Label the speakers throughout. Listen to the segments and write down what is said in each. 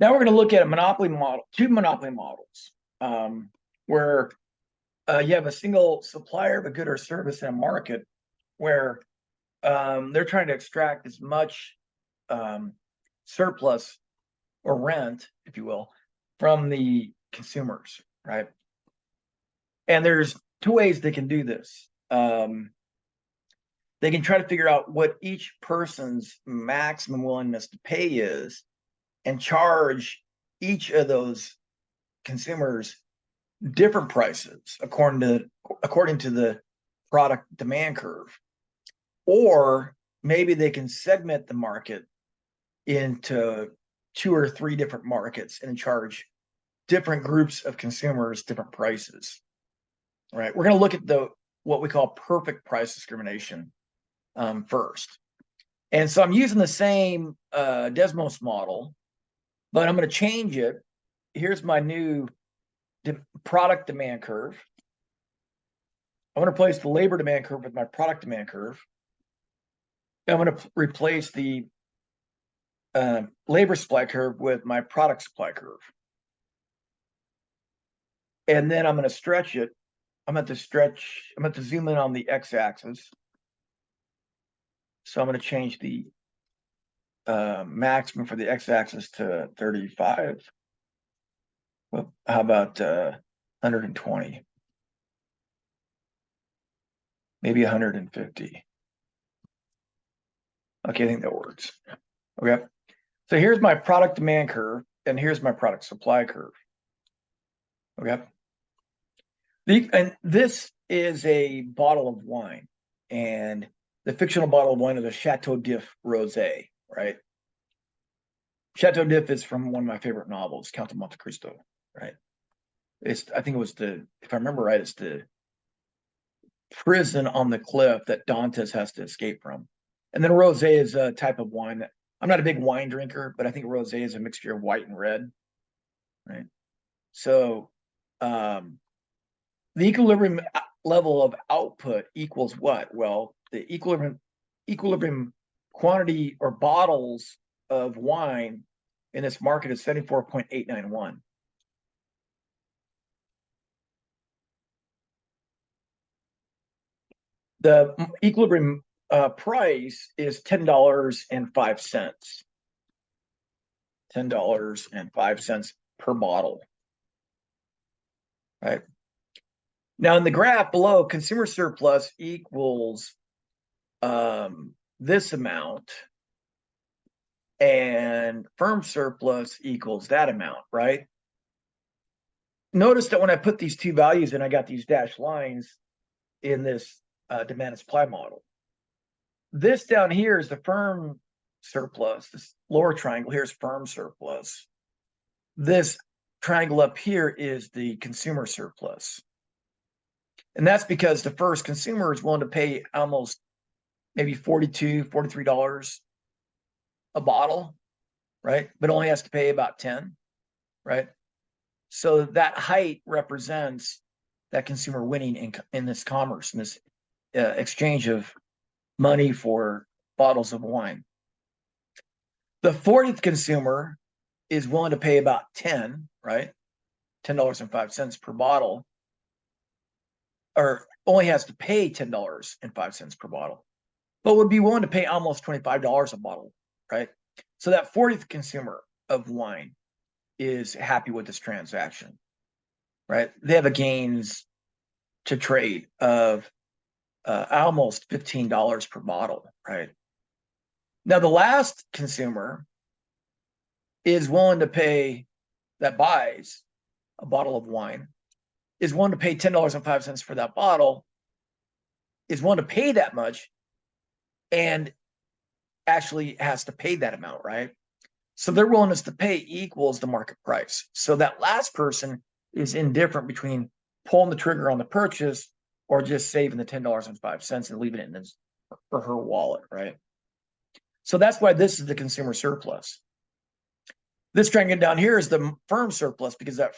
Speaker 1: Now we're going to look at a monopoly model, two monopoly models, where you have a single supplier of a good or service in a market where they're trying to extract as much surplus or rent, if you will, from the consumers, right? And there's two ways they can do this. They can try to figure out what each person's maximum willingness to pay is and charge each of those consumers different prices according to the product demand curve. Or maybe they can segment the market into 2 or 3 different markets and charge different groups of consumers different prices. Right? We're going to look at what we call perfect price discrimination first. And so I'm using the same Desmos model, but I'm going to change it. Here's my new product demand curve. I'm going to replace the labor demand curve with my product demand curve. I'm going to replace the labor supply curve with my product supply curve. And then I'm going to stretch it. I'm going to zoom in on the x-axis. So I'm going to change the maximum for the x-axis to 35. Well, how about 120? Maybe 150. Okay, I think that works. Okay. So here's my product demand curve, and here's my product supply curve. Okay. And this is a bottle of wine, and the fictional bottle of wine is a Chateau d'If Rosé, right? Chateau d'If is from one of my favorite novels, Count of Monte Cristo, right? I think it was if I remember right, it's the prison on the cliff that Dantes has to escape from. And then rosé is a type of wine that I'm not a big wine drinker, but I think rosé is a mixture of white and red, right? So the equilibrium level of output equals what? Well, the equilibrium quantity or bottles of wine in this market is 74.891. The equilibrium price is $10.05. $10.05 per bottle. Right. Now in the graph below, consumer surplus equals this amount, and firm surplus equals that amount, right? Notice that when I put these two values in, I got these dashed lines in this demand and supply model. This down here is the firm surplus. This lower triangle here is firm surplus. This triangle up here is the consumer surplus. And that's because the first consumer is willing to pay almost maybe $42, $43 a bottle, right? But only has to pay about 10, right? So that height represents that consumer winning in this commerce, in this exchange of money for bottles of wine. The 40th consumer is willing to pay about 10, right? $10.05 per bottle, or only has to pay $10.05 per bottle, but would be willing to pay almost $25 a bottle, right? So that 40th consumer of wine is happy with this transaction, right? They have a gains to trade of almost $15 per bottle, right? Now, the last consumer is willing to pay, that buys a bottle of wine, is willing to pay $10.05 for that bottle, is willing to pay that much, and actually has to pay that amount, right? So their willingness to pay equals the market price. So that last person is indifferent between pulling the trigger on the purchase or just saving the $10.05 and leaving it in his or her wallet, right? So that's why this is the consumer surplus. This triangle down here is the firm surplus, because that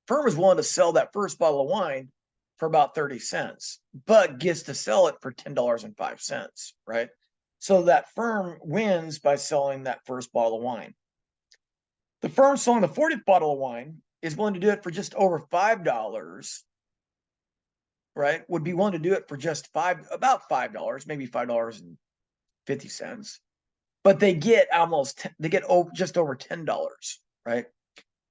Speaker 1: firm is willing to sell that first bottle of wine for about 30 cents, but gets to sell it for $10.05, right? So that firm wins by selling that first bottle of wine. The firm selling the 40th bottle of wine is willing to do it for just over $5, right? Would be willing to do it for just about $5, maybe $5.50. But they get just over $10, right?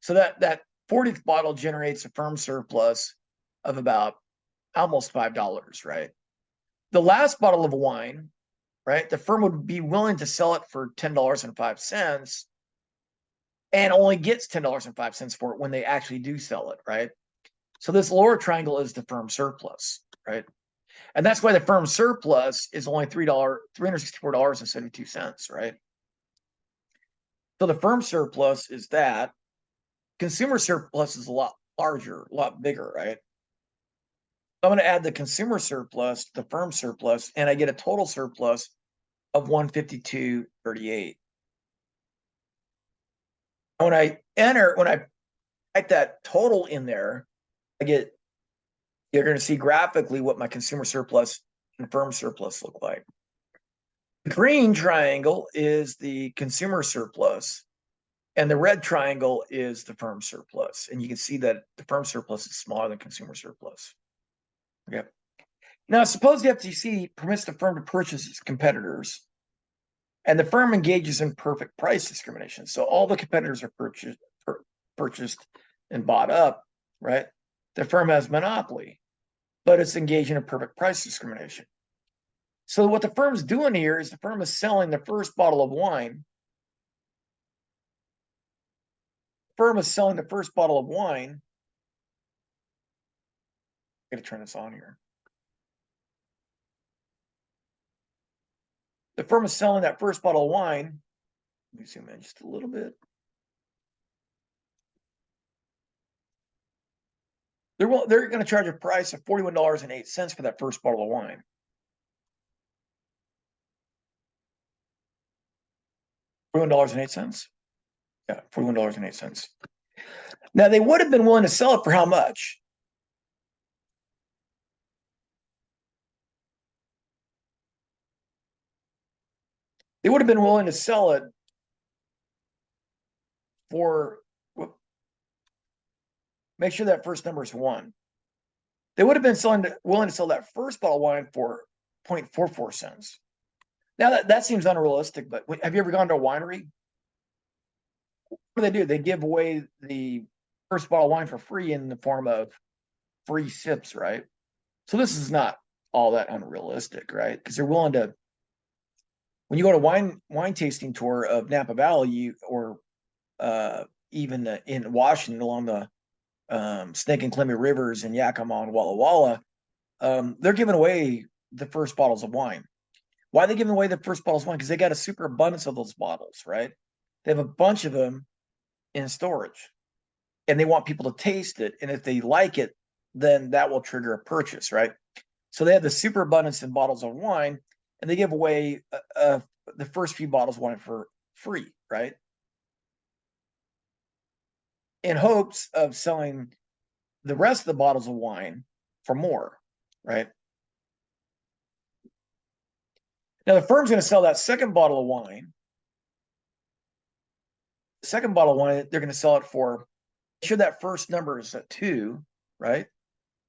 Speaker 1: So that 40th bottle generates a firm surplus of about almost $5, right? The last bottle of wine, right? The firm would be willing to sell it for $10.05 and only gets $10.05 for it when they actually do sell it, right? So this lower triangle is the firm surplus, right? And that's why the firm surplus is only $364.72, right? So the firm surplus is that. Consumer surplus is a lot larger, a lot bigger, right? I'm going to add the consumer surplus to the firm surplus, and I get a total surplus of 152.38. When I type that total in there, you're going to see graphically what my consumer surplus and firm surplus look like. The green triangle is the consumer surplus, and the red triangle is the firm surplus. And you can see that the firm surplus is smaller than consumer surplus. Okay. Now, suppose the FTC permits the firm to purchase its competitors, and the firm engages in perfect price discrimination. So all the competitors are purchased and bought up, right? The firm has monopoly, but it's engaging in perfect price discrimination. So what the firm's doing here is the firm is selling the first bottle of wine. The firm is selling the first bottle of wine. I'm going to turn this on here. The firm is selling that first bottle of wine. Let me zoom in just a little bit. They're going to charge a price of $41.08 for that first bottle of wine. $41.08. Yeah, $41.08. Now they would have been willing to sell it for how much? They would have been willing to sell it for, make sure that first number is 1. They would have been willing to sell that first bottle of wine for 0.44 cents. Now that seems unrealistic, but have you ever gone to a winery? What do? They give away the first bottle of wine for free in the form of free sips, right? So this is not all that unrealistic, right? Because they're willing to, when you go to wine tasting tour of Napa Valley, or even in Washington along the Snake and Columbia Rivers in Yakima and Walla Walla, they're giving away the first bottles of wine. Why are they giving away the first bottles of wine? Because they got a super abundance of those bottles, right? They have a bunch of them in storage, and they want people to taste it. And if they like it, then that will trigger a purchase, right? So they have the super abundance in bottles of wine, and they give away the first few bottles of wine for free, right? In hopes of selling the rest of the bottles of wine for more, right? Now the firm's going to sell that second bottle of wine. The second bottle of wine, they're going to sell it for, make sure that first number is at 2, right?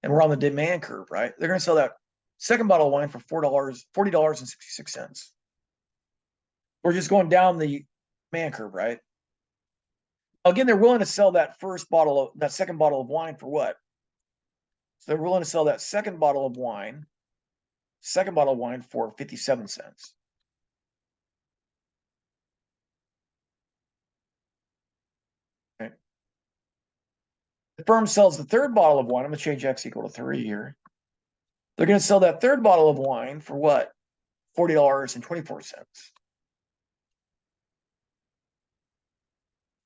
Speaker 1: And we're on the demand curve, right? They're going to sell that second bottle of wine for $40.66. We're just going down the demand curve, right? Again, they're willing to sell that second bottle of wine for what? So they're willing to sell that second bottle of wine for 57 cents. Okay. The firm sells the third bottle of wine. I'm going to change X equal to 3 here. They're going to sell that third bottle of wine for what? $40.24.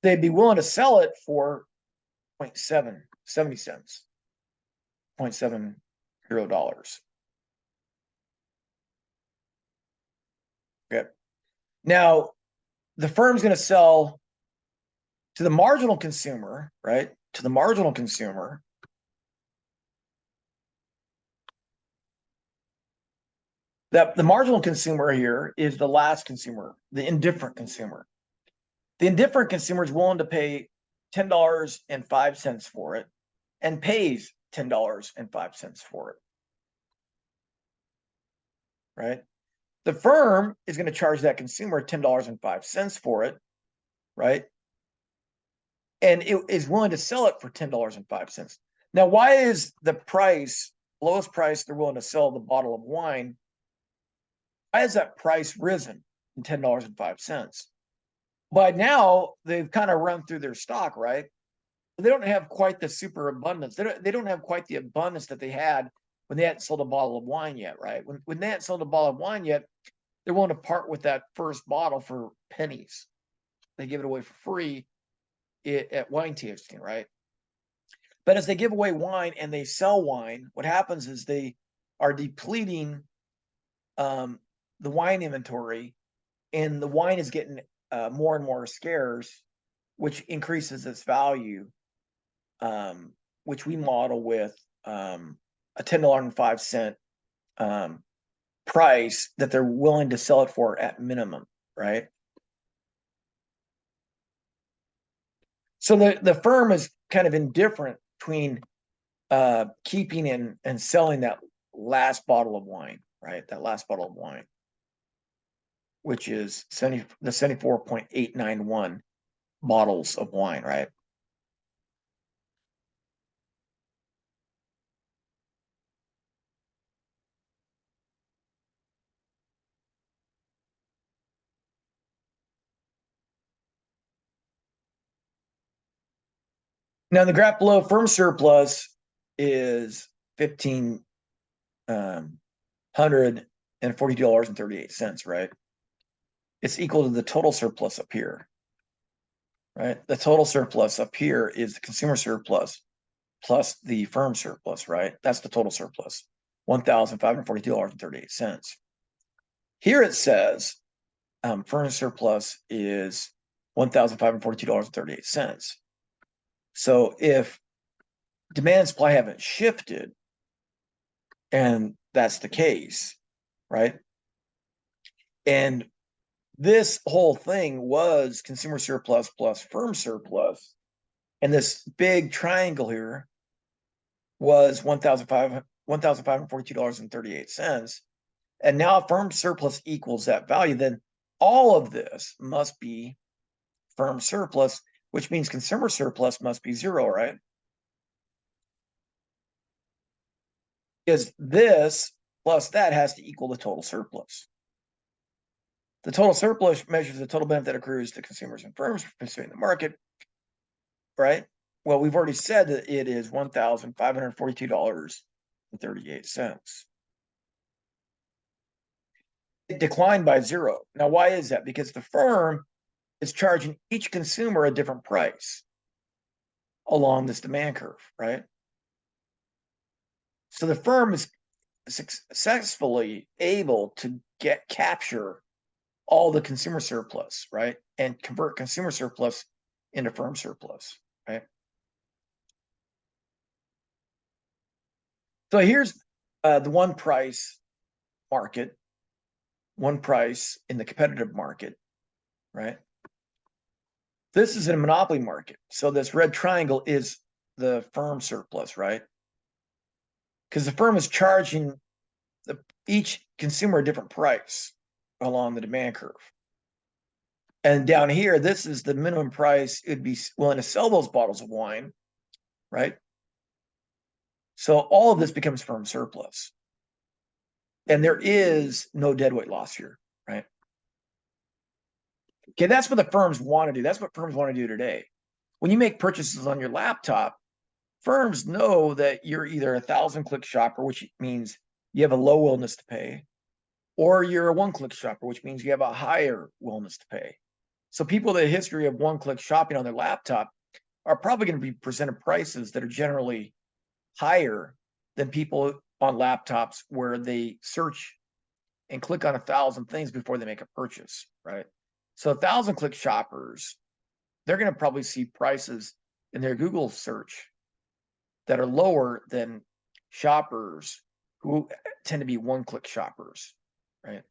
Speaker 1: They'd be willing to sell it for 70 cents, $0.70. Okay. Now, the firm's going to sell to the marginal consumer, right? To the marginal consumer, that the marginal consumer here is the last consumer, the indifferent consumer. The indifferent consumer is willing to pay $10.05 for it and pays $10.05 for it, right? The firm is going to charge that consumer $10.05 for it, right? And it is willing to sell it for $10.05. Now, why is the lowest price they're willing to sell the bottle of wine, why has that price risen in $10.05? By now, they've kind of run through their stock, right? They don't have quite the super abundance. They don't have quite the abundance that they had when they hadn't sold a bottle of wine yet, right? When they hadn't sold a bottle of wine yet, they're willing to part with that first bottle for pennies. They give it away for free at wine tasting, right? But as they give away wine and they sell wine, what happens is they are depleting the wine inventory, and the wine is getting more and more scarce, which increases its value, which we model with a $10.05 price that they're willing to sell it for at minimum, right? So the firm is kind of indifferent between keeping and selling that last bottle of wine, right? That last bottle of wine, which is the 74.891 bottles of wine, right? Now, the graph below, firm surplus is $1,542.38, right? It's equal to the total surplus up here, right? The total surplus up here is the consumer surplus plus the firm surplus, right? That's the total surplus, $1,542.38. Here it says firm surplus is $1,542.38. So if demand and supply haven't shifted, and that's the case, right? And this whole thing was consumer surplus plus firm surplus, and this big triangle here was $1,542.38. And now firm surplus equals that value, then all of this must be firm surplus, which means consumer surplus must be zero, right? Because this plus that has to equal the total surplus. The total surplus measures the total benefit that accrues to consumers and firms for participating in the market, right? Well, we've already said that it is $1,542.38. It declined by zero. Now, why is that? Because the firm is charging each consumer a different price along this demand curve, right? So the firm is successfully able to capture all the consumer surplus, right? And convert consumer surplus into firm surplus, right? So here's the one price market, one price in the competitive market, right? This is a monopoly market. So this red triangle is the firm surplus, right? Because the firm is charging each consumer a different price along the demand curve. And down here, this is the minimum price it'd be willing to sell those bottles of wine, right? So all of this becomes firm surplus. And there is no deadweight loss here, right? Okay, that's what the firms want to do. That's what firms want to do today. When you make purchases on your laptop, firms know that you're either a 1,000-click shopper, which means you have a low willingness to pay, or you're a one-click shopper, which means you have a higher willingness to pay. So people with a history of one-click shopping on their laptop are probably going to be presented prices that are generally higher than people on laptops where they search and click on 1,000 things before they make a purchase, right? So 1,000-click shoppers, they're going to probably see prices in their Google search that are lower than shoppers who tend to be one-click shoppers, right?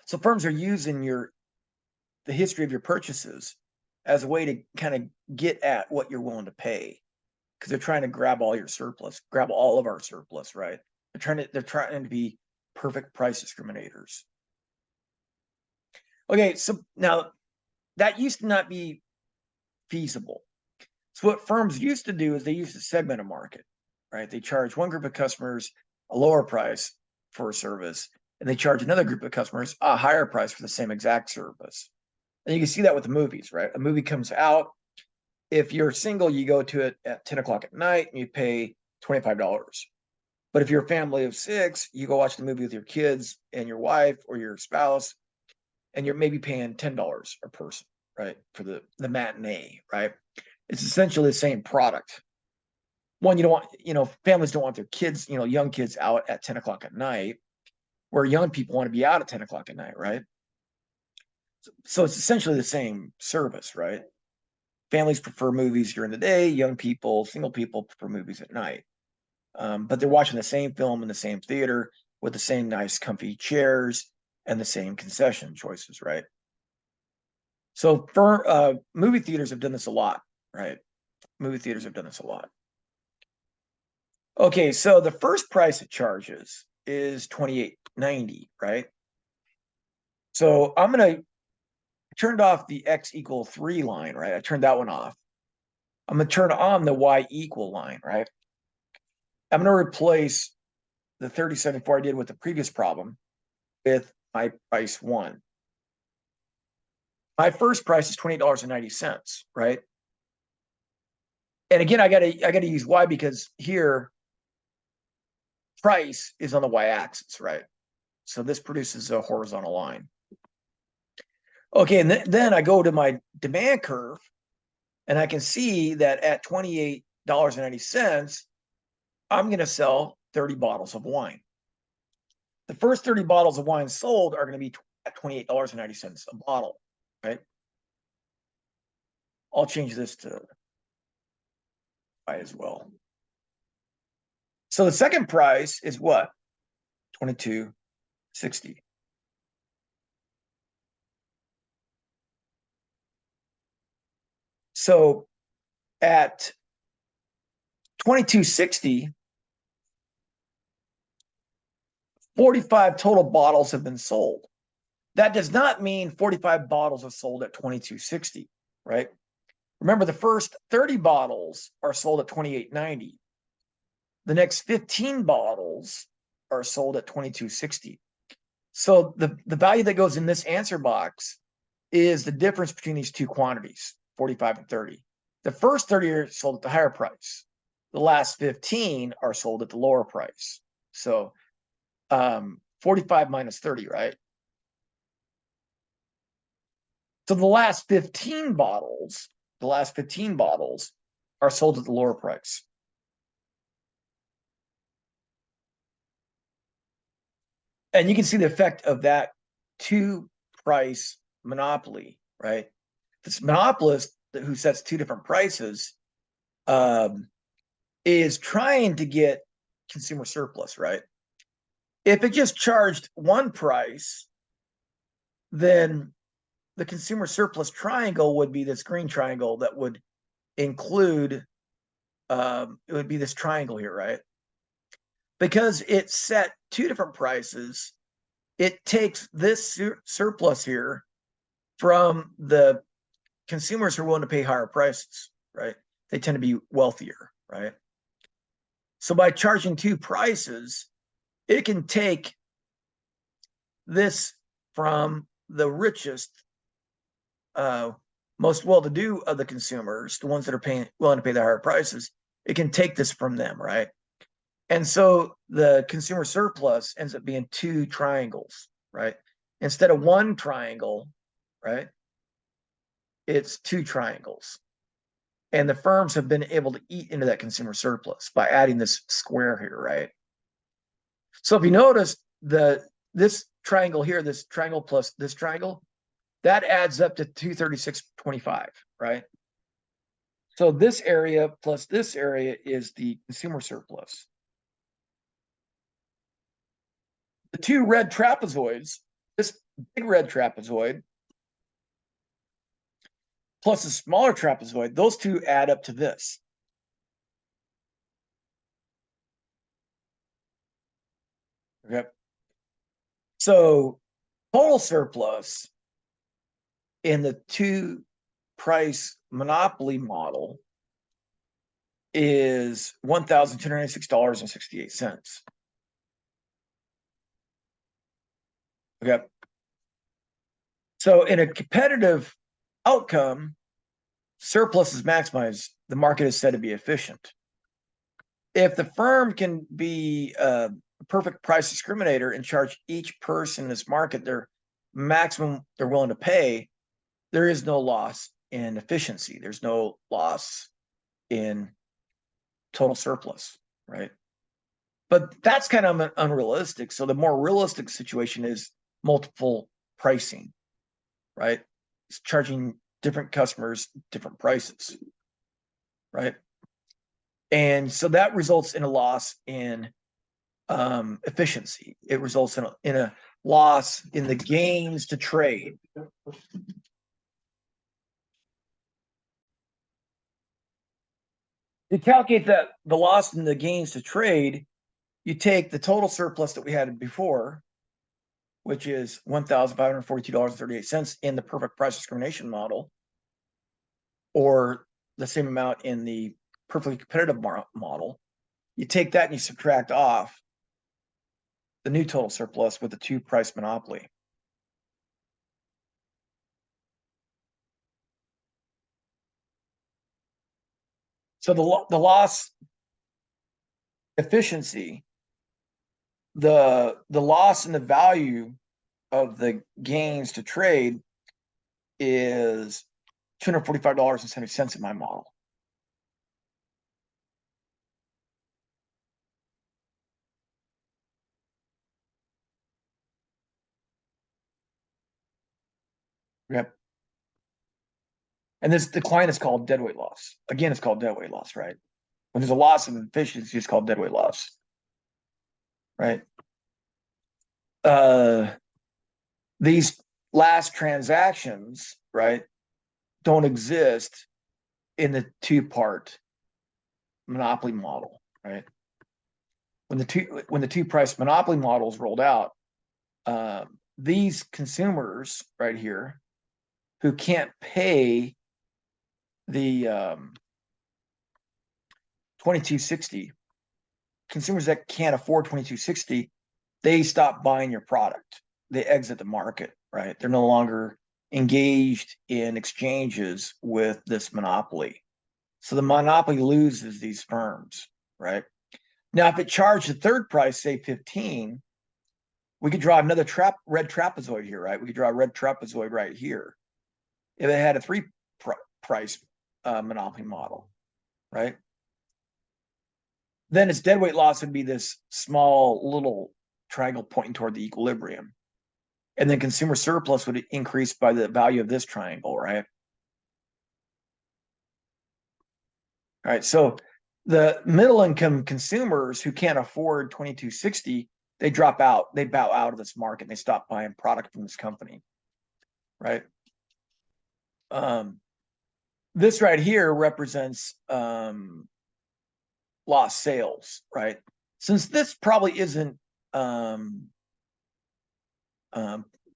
Speaker 1: So firms are using your the history of your purchases as a way to kind of get at what you're willing to pay, because they're trying to grab all your surplus, grab all of our surplus, right? They're trying to be perfect price discriminators. Okay, so now that used to not be feasible. So what firms used to do is they used to segment a market, right? They charge one group of customers a lower price for a service, and they charge another group of customers a higher price for the same exact service. And you can see that with the movies, right? A movie comes out. If you're single, you go to it at 10 o'clock at night and you pay $25. But if you're a family of 6, you go watch the movie with your kids and your wife or your spouse, and you're maybe paying $10 a person, right? For the matinee, right? It's essentially the same product. One, you don't want, families don't want their kids, young kids out at 10 o'clock at night, where young people want to be out at 10 o'clock at night, right? So it's essentially the same service, right? Families prefer movies during the day, young people, single people prefer movies at night. But they're watching the same film in the same theater with the same nice, comfy chairs and the same concession choices, right? So for movie theaters have done this a lot, right? Movie theaters have done this a lot. Okay, so the first price it charges is $28.90, right? So I'm gonna turned off the X equal 3 line, right? I turned that one off. I'm gonna turn on the Y equal line, right? I'm gonna replace the 3074 I did with the previous problem with my price 1. My first price is $28.90, right? And again, I gotta use Y because here price is on the Y-axis, right? So this produces a horizontal line. Okay, and then I go to my demand curve, and I can see that at $28.90, I'm going to sell 30 bottles of wine. The first 30 bottles of wine sold are going to be at $28.90 a bottle, right? I'll change this to Y as well. So the second price is what? $22.60. So at $22.60, 45 total bottles have been sold. That does not mean 45 bottles are sold at $22.60, right? Remember, the first 30 bottles are sold at $28.90. The next 15 bottles are sold at $22.60. So the value that goes in this answer box is the difference between these two quantities, 45 and 30. The first 30 are sold at the higher price. The last 15 are sold at the lower price. So 45 minus 30, right? So the last 15 bottles are sold at the lower price. And you can see the effect of that two price monopoly, right? This monopolist who sets two different prices is trying to get consumer surplus, right? If it just charged one price, then the consumer surplus triangle would be this green triangle that would include, it would be this triangle here, right? Because it set two different prices, it takes this surplus here from the consumers who are willing to pay higher prices, right? They tend to be wealthier, right? So by charging two prices, it can take this from the richest, most well-to-do of the consumers, the ones that are willing to pay the higher prices. It can take this from them, right? And so the consumer surplus ends up being two triangles, right? Instead of one triangle, right? It's two triangles. And the firms have been able to eat into that consumer surplus by adding this square here, right? So if you notice this triangle here, this triangle plus this triangle, that adds up to 236.25, right? So this area plus this area is the consumer surplus. The two red trapezoids, this big red trapezoid plus a smaller trapezoid, those two add up to this. Okay. So total surplus in the two price monopoly model is $1,296.68. Okay. So in a competitive outcome, surplus is maximized. The market is said to be efficient. If the firm can be a perfect price discriminator and charge each person in this market their maximum they're willing to pay, there is no loss in efficiency. There's no loss in total surplus, right? But that's kind of unrealistic. So the more realistic situation is multiple pricing, right? It's charging different customers different prices, right? And so that results in a loss in efficiency. It results in a loss in the gains to trade. To calculate the loss in the gains to trade, you take the total surplus that we had before, which is $1,542.38 in the perfect price discrimination model, or the same amount in the perfectly competitive model. You take that and you subtract off the new total surplus with the two price monopoly. So the loss efficiency, the loss in the value of the gains to trade is $245.70 in my model. Yep. And this decline is called deadweight loss. Again, it's called deadweight loss, right? When there's a loss of efficiency, it's called deadweight loss, right? These last transactions, right, don't exist in the two-part monopoly model, right? When the two price monopoly model is rolled out, these consumers right here who can't pay the 2260, consumers that can't afford 2260, they stop buying your product. They exit the market, right? They're no longer engaged in exchanges with this monopoly. So the monopoly loses these firms, right? Now, if it charged the third price, say 15, we could draw another red trapezoid here, right? We could draw a red trapezoid right here. If it had a three price monopoly model, right? Then its deadweight loss would be this small little triangle pointing toward the equilibrium. And then consumer surplus would increase by the value of this triangle, right? All right, so the middle income consumers who can't afford 2260, they drop out, they bow out of this market, and they stop buying product from this company, right? This right here represents lost sales, right? Since this probably isn't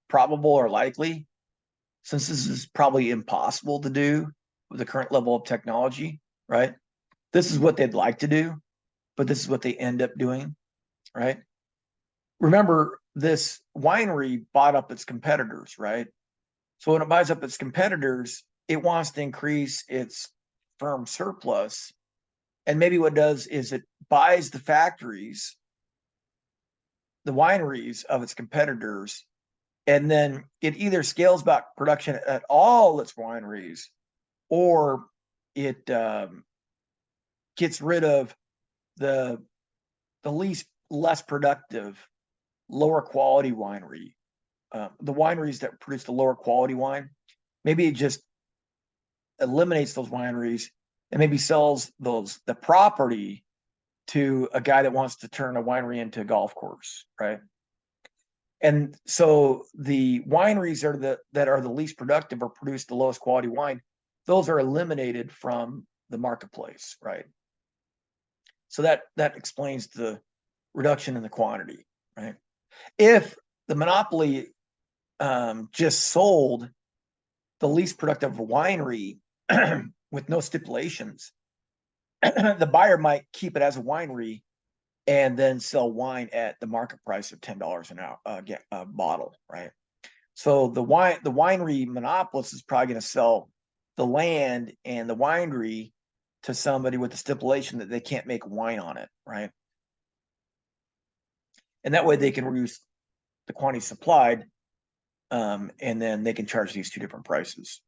Speaker 1: probable or likely, since this is probably impossible to do with the current level of technology, right? This is what they'd like to do, but this is what they end up doing, right? Remember, this winery bought up its competitors, right? So when it buys up its competitors, it wants to increase its firm surplus. And maybe what it does is it buys the factories, the wineries of its competitors, and then it either scales back production at all its wineries, or it gets rid of the less productive, lower quality winery, the wineries that produce the lower quality wine. Maybe it just eliminates those wineries and maybe sells the property to a guy that wants to turn a winery into a golf course, right? And so the wineries that are the least productive or produce the lowest quality wine, those are eliminated from the marketplace, right? So that explains the reduction in the quantity, right? If the monopoly just sold the least productive winery with no stipulations, the buyer might keep it as a winery and then sell wine at the market price of $10 an hour a bottle, right? So the winery monopolist is probably going to sell the land and the winery to somebody with the stipulation that they can't make wine on it, right? And that way they can reduce the quantity supplied, and then they can charge these two different prices.